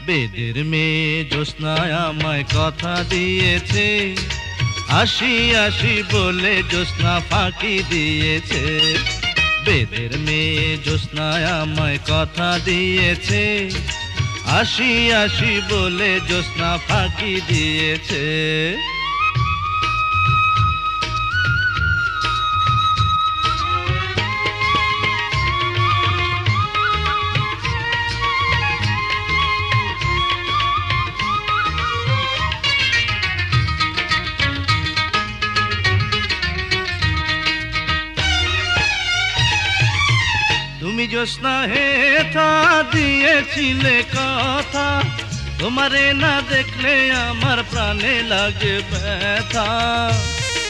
বেদের মেয়ে জ্যোৎস্নায় আমায় কথা দিয়েছে, আসি আসি বলে জ্যোৎস্না ফাঁকি দিয়েছে। বেদের মেয়ে জ্যোৎস্নায় আমায় কথা দিয়েছে, আসি আসি বলে জ্যোৎস্না ফাঁকি দিয়েছে। তুমি জ্যোৎস্না হেথা দিয়েছিলে কথা, তোমারে না দেখলে আমার প্রাণে লাগে ব্যথা।